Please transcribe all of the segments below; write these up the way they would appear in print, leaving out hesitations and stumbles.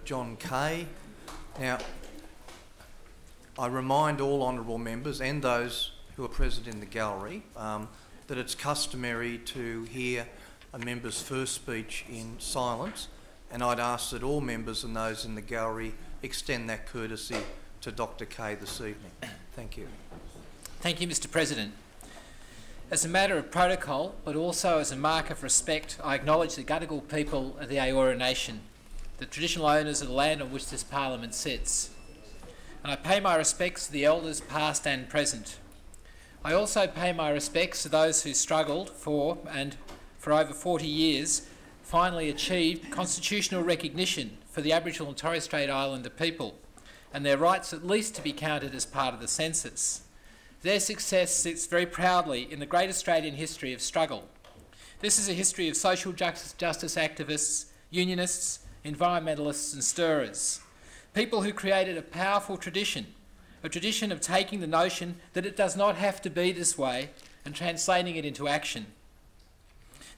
John Kaye. Now, I remind all honourable members and those who are present in the gallery that it's customary to hear a member's first speech in silence, and I'd ask that all members and those in the gallery extend that courtesy to Dr. Kaye this evening. Thank you. Thank you, Mr. President. As a matter of protocol, but also as a mark of respect, I acknowledge the Gadigal people of the Eora Nation, the traditional owners of the land on which this Parliament sits. And I pay my respects to the elders past and present. I also pay my respects to those who struggled for, and for over 40 years, finally achieved constitutional recognition for the Aboriginal and Torres Strait Islander people, and their rights at least to be counted as part of the census. Their success sits very proudly in the great Australian history of struggle. This is a history of social justice activists, unionists, environmentalists and stirrers, people who created a powerful tradition, a tradition of taking the notion that it does not have to be this way and translating it into action.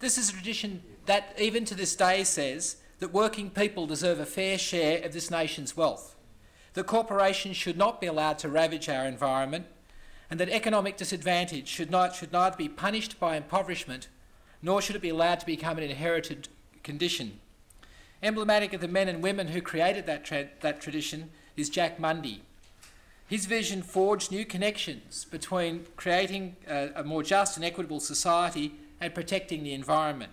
This is a tradition that even to this day says that working people deserve a fair share of this nation's wealth, that corporations should not be allowed to ravage our environment, and that economic disadvantage should neither be punished by impoverishment nor should it be allowed to become an inherited condition. Emblematic of the men and women who created that tradition is Jack Mundey. His vision forged new connections between creating a more just and equitable society and protecting the environment.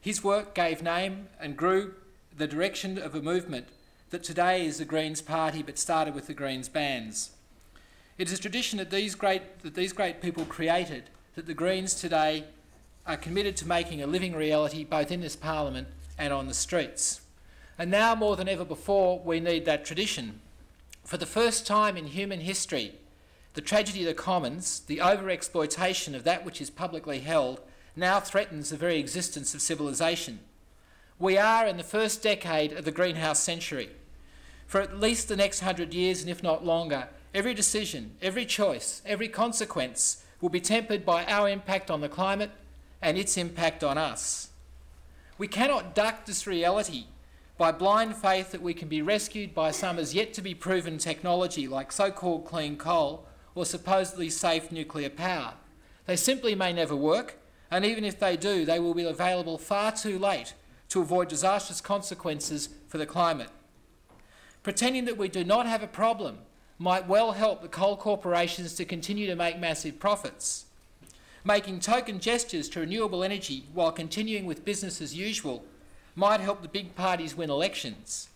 His work gave name and grew the direction of a movement that today is the Greens Party but started with the Greens bands. It is a tradition that these great people created that the Greens today are committed to making a living reality both in this Parliament and on the streets. And now more than ever before, we need that tradition. For the first time in human history, the tragedy of the commons, the over-exploitation of that which is publicly held, now threatens the very existence of civilisation. We are in the first decade of the greenhouse century. For at least the next 100 years, and if not longer, every decision, every choice, every consequence will be tempered by our impact on the climate and its impact on us. We cannot duck this reality by blind faith that we can be rescued by some as yet to be proven technology like so-called clean coal or supposedly safe nuclear power. They simply may never work, and even if they do, they will be available far too late to avoid disastrous consequences for the climate. Pretending that we do not have a problem might well help the coal corporations to continue to make massive profits. Making token gestures to renewable energy while continuing with business as usual might help the big parties win elections.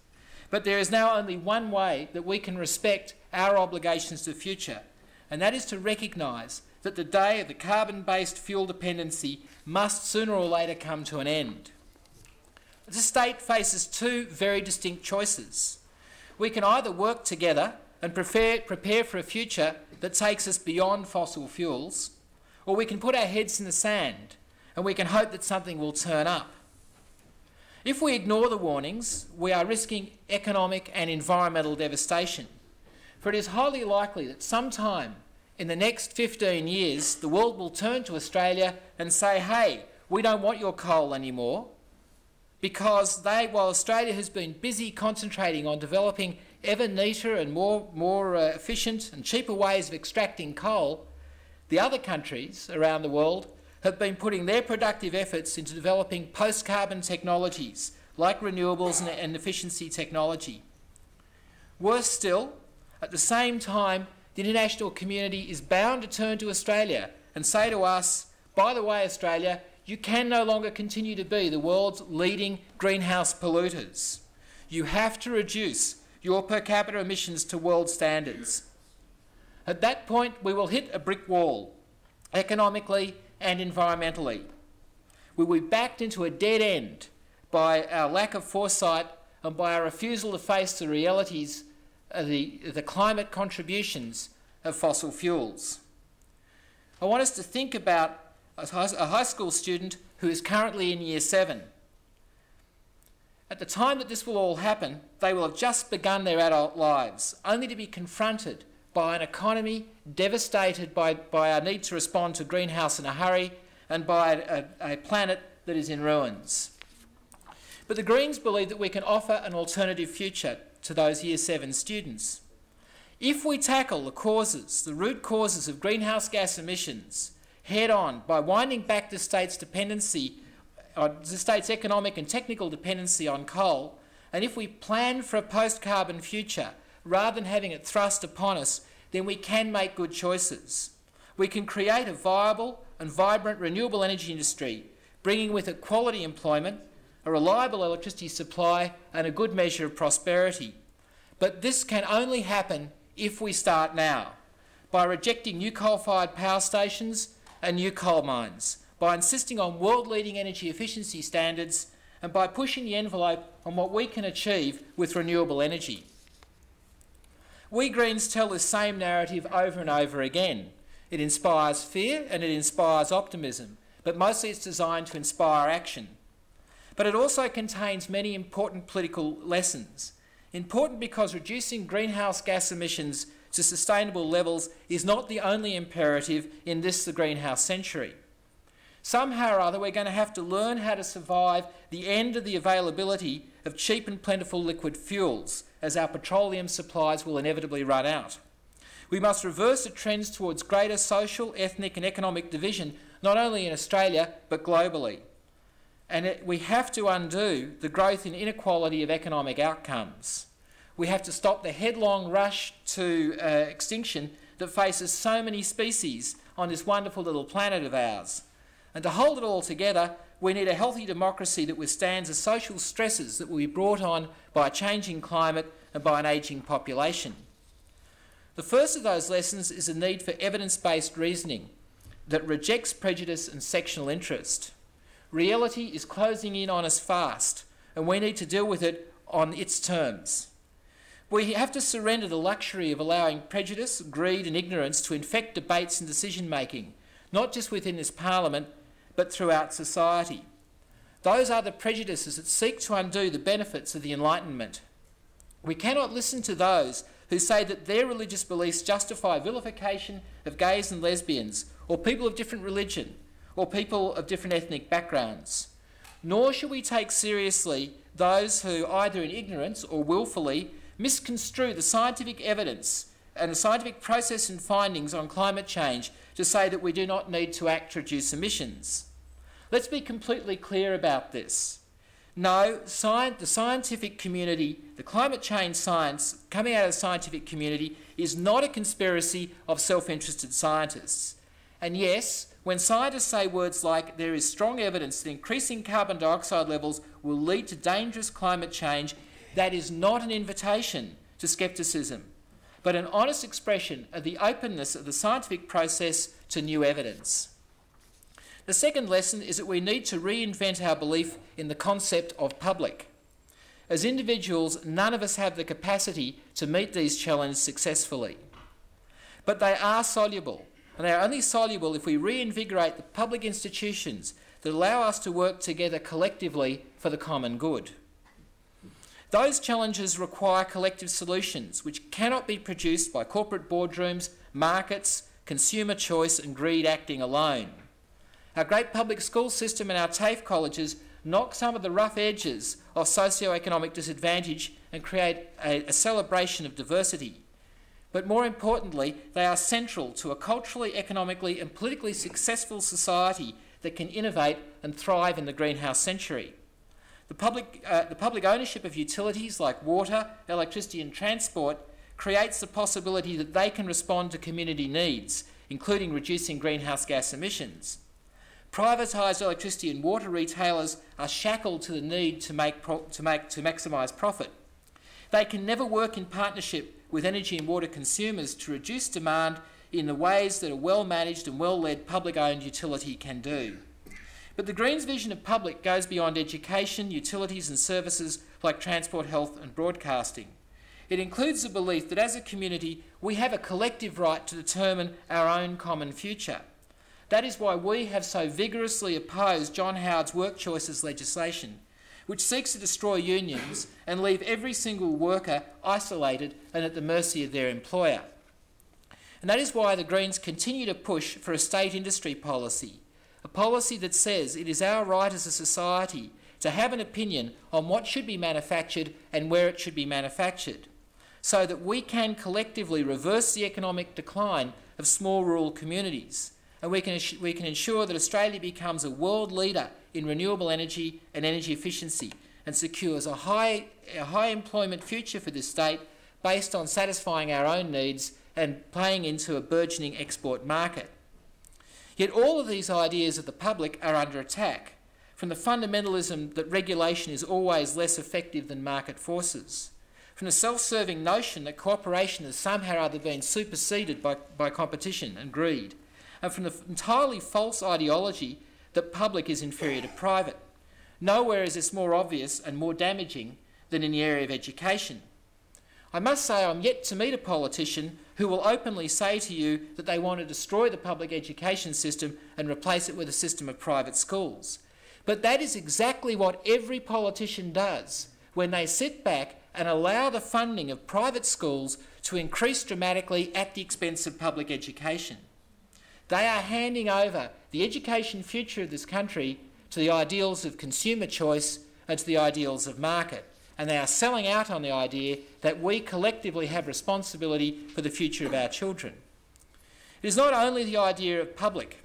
But there is now only one way that we can respect our obligations to the future, and that is to recognise that the day of the carbon-based fuel dependency must sooner or later come to an end. The state faces two very distinct choices. We can either work together and prepare for a future that takes us beyond fossil fuels, or we can put our heads in the sand and we can hope that something will turn up. If we ignore the warnings, we are risking economic and environmental devastation, for it is highly likely that sometime in the next 15 years the world will turn to Australia and say, hey, we don't want your coal anymore, because while Australia has been busy concentrating on developing ever neater and more efficient and cheaper ways of extracting coal, the other countries around the world have been putting their productive efforts into developing post-carbon technologies like renewables and efficiency technology. Worse still, at the same time, the international community is bound to turn to Australia and say to us, by the way, Australia, you can no longer continue to be the world's leading greenhouse polluters. You have to reduce your per capita emissions to world standards. At that point, we will hit a brick wall, economically and environmentally. We will be backed into a dead end by our lack of foresight and by our refusal to face the realities of the climate contributions of fossil fuels. I want us to think about a high school student who is currently in Year 7. At the time that this will all happen, they will have just begun their adult lives, only to be confronted by an economy devastated by our need to respond to greenhouse in a hurry and by a planet that is in ruins. But the Greens believe that we can offer an alternative future to those Year 7 students. If we tackle the root causes of greenhouse gas emissions head on by winding back the state's economic and technical dependency on coal, and if we plan for a post-carbon future rather than having it thrust upon us, then we can make good choices. We can create a viable and vibrant renewable energy industry, bringing with it quality employment, a reliable electricity supply and a good measure of prosperity. But this can only happen if we start now, by rejecting new coal-fired power stations and new coal mines, by insisting on world-leading energy efficiency standards, and by pushing the envelope on what we can achieve with renewable energy. We Greens tell this same narrative over and over again. It inspires fear and it inspires optimism, but mostly it's designed to inspire action. But it also contains many important political lessons. Important because reducing greenhouse gas emissions to sustainable levels is not the only imperative in the greenhouse century. Somehow or other we're going to have to learn how to survive the end of the availability of cheap and plentiful liquid fuels, as our petroleum supplies will inevitably run out. We must reverse the trends towards greater social, ethnic and economic division, not only in Australia but globally. And we have to undo the growth in inequality of economic outcomes. We have to stop the headlong rush to extinction that faces so many species on this wonderful little planet of ours. And to hold it all together, we need a healthy democracy that withstands the social stresses that will be brought on by a changing climate and by an ageing population. The first of those lessons is a need for evidence-based reasoning that rejects prejudice and sectional interest. Reality is closing in on us fast, and we need to deal with it on its terms. We have to surrender the luxury of allowing prejudice, greed and ignorance to infect debates and decision-making, not just within this parliament, but throughout society. Those are the prejudices that seek to undo the benefits of the Enlightenment. We cannot listen to those who say that their religious beliefs justify vilification of gays and lesbians, or people of different religion, or people of different ethnic backgrounds. Nor should we take seriously those who, either in ignorance or willfully, misconstrue the scientific evidence and the scientific process and findings on climate change to say that we do not need to act to reduce emissions. Let's be completely clear about this. No, the scientific community, the climate change science coming out of the scientific community is not a conspiracy of self-interested scientists. And yes, when scientists say words like there is strong evidence that increasing carbon dioxide levels will lead to dangerous climate change, that is not an invitation to scepticism, but an honest expression of the openness of the scientific process to new evidence. The second lesson is that we need to reinvent our belief in the concept of public. As individuals, none of us have the capacity to meet these challenges successfully. But they are soluble, and they are only soluble if we reinvigorate the public institutions that allow us to work together collectively for the common good. Those challenges require collective solutions which cannot be produced by corporate boardrooms, markets, consumer choice and greed acting alone. Our great public school system and our TAFE colleges knock some of the rough edges of socio-economic disadvantage and create a celebration of diversity. But more importantly, they are central to a culturally, economically and politically successful society that can innovate and thrive in the greenhouse century. The public ownership of utilities like water, electricity and transport creates the possibility that they can respond to community needs, including reducing greenhouse gas emissions. Privatised electricity and water retailers are shackled to the need to maximise profit. They can never work in partnership with energy and water consumers to reduce demand in the ways that a well-managed and well-led public-owned utility can do. But the Greens' vision of public goes beyond education, utilities and services like transport, health and broadcasting. It includes the belief that as a community we have a collective right to determine our own common future. That is why we have so vigorously opposed John Howard's work choices legislation, which seeks to destroy unions and leave every single worker isolated and at the mercy of their employer. And that is why the Greens continue to push for a state industry policy, a policy that says it is our right as a society to have an opinion on what should be manufactured and where it should be manufactured, so that we can collectively reverse the economic decline of small rural communities, and we can ensure that Australia becomes a world leader in renewable energy and energy efficiency and secures a high employment future for this state based on satisfying our own needs and playing into a burgeoning export market. Yet all of these ideas of the public are under attack from the fundamentalism that regulation is always less effective than market forces, from the self-serving notion that cooperation has somehow or other been superseded by competition and greed, and from the entirely false ideology that public is inferior to private. Nowhere is this more obvious and more damaging than in the area of education. I must say I'm yet to meet a politician who will openly say to you that they want to destroy the public education system and replace it with a system of private schools. But that is exactly what every politician does when they sit back and allow the funding of private schools to increase dramatically at the expense of public education. They are handing over the education future of this country to the ideals of consumer choice and to the ideals of market. And they are selling out on the idea that we collectively have responsibility for the future of our children. It is not only the idea of public.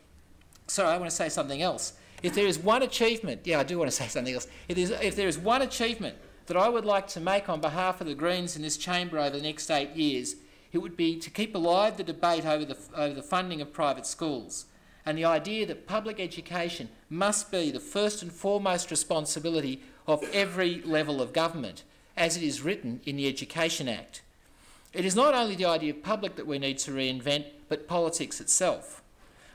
Sorry, I want to say something else. If there is one achievement, I do want to say something else. If there is one achievement that I would like to make on behalf of the Greens in this chamber over the next 8 years, it would be to keep alive the debate over the funding of private schools and the idea that public education must be the first and foremost responsibility of every level of government, as it is written in the Education Act. It is not only the idea of public that we need to reinvent, but politics itself.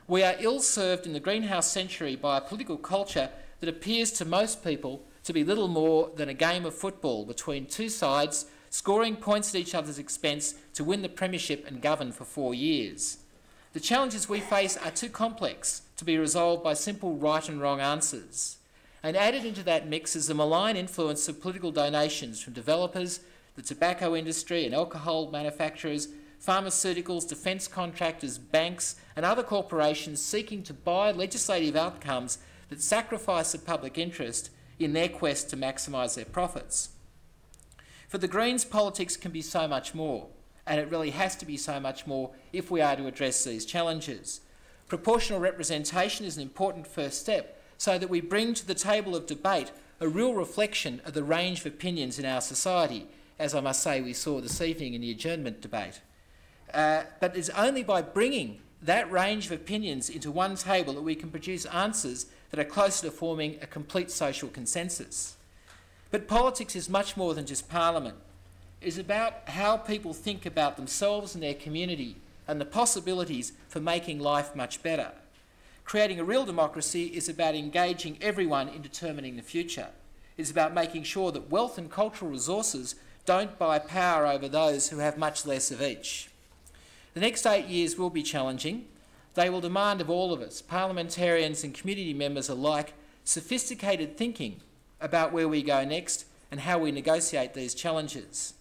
We are ill-served in the greenhouse century by a political culture that appears to most people to be little more than a game of football between two sides, scoring points at each other's expense to win the premiership and govern for 4 years. The challenges we face are too complex to be resolved by simple right and wrong answers. And added into that mix is the malign influence of political donations from developers, the tobacco industry and alcohol manufacturers, pharmaceuticals, defence contractors, banks and other corporations seeking to buy legislative outcomes that sacrifice the public interest in their quest to maximise their profits. For the Greens, politics can be so much more, and it really has to be so much more if we are to address these challenges. Proportional representation is an important first step so that we bring to the table of debate a real reflection of the range of opinions in our society, as I must say we saw this evening in the adjournment debate. But it's only by bringing that range of opinions into one table that we can produce answers that are closer to forming a complete social consensus. But politics is much more than just Parliament. It is about how people think about themselves and their community and the possibilities for making life much better. Creating a real democracy is about engaging everyone in determining the future. It is about making sure that wealth and cultural resources don't buy power over those who have much less of each. The next 8 years will be challenging. They will demand of all of us, parliamentarians and community members alike, sophisticated thinking about where we go next and how we negotiate these challenges.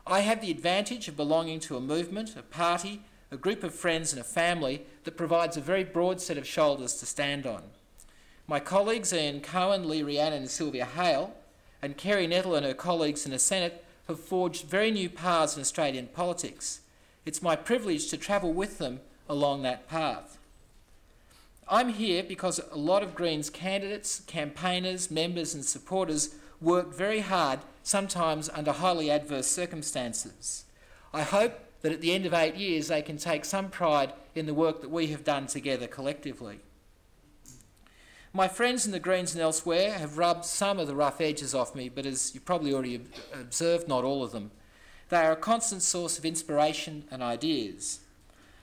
I have the advantage of belonging to a movement, a party, a group of friends and a family that provides a very broad set of shoulders to stand on. My colleagues Ian Cohen, Lee Rhiannon and Sylvia Hale, and Kerry Nettle and her colleagues in the Senate have forged very new paths in Australian politics. It's my privilege to travel with them along that path. I'm here because a lot of Greens candidates, campaigners, members and supporters work very hard, sometimes under highly adverse circumstances. I hope that at the end of 8 years they can take some pride in the work that we have done together collectively. My friends in the Greens and elsewhere have rubbed some of the rough edges off me, but as you probably already observed, not all of them. They are a constant source of inspiration and ideas.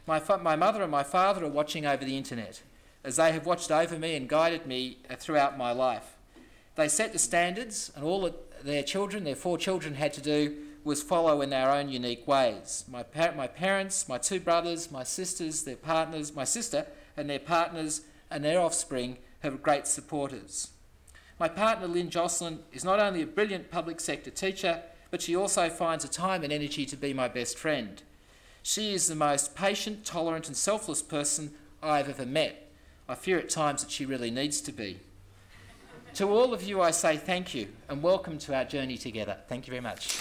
My mother and my father are watching over the internet, as they have watched over me and guided me throughout my life. They set the standards, and all that their 4 children, had to do was follow in their own unique ways. My parents, my 2 brothers, my sisters, their partners, my sister and their partners and their offspring have great supporters. My partner Lynn Jocelyn is not only a brilliant public sector teacher, but she also finds the time and energy to be my best friend. She is the most patient, tolerant and selfless person I have ever met. I fear at times that she really needs to be. To all of you I say thank you and welcome to our journey together. Thank you very much.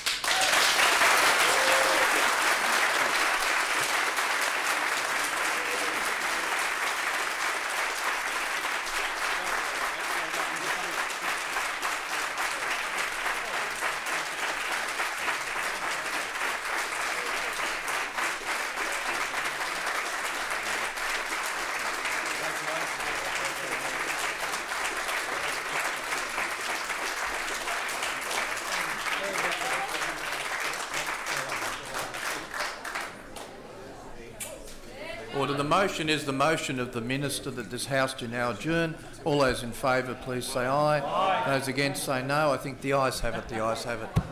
Order. The motion is the motion of the Minister that this House do now adjourn. All those in favour, please say aye. Aye. Those against say no. I think the ayes have it. The ayes have it.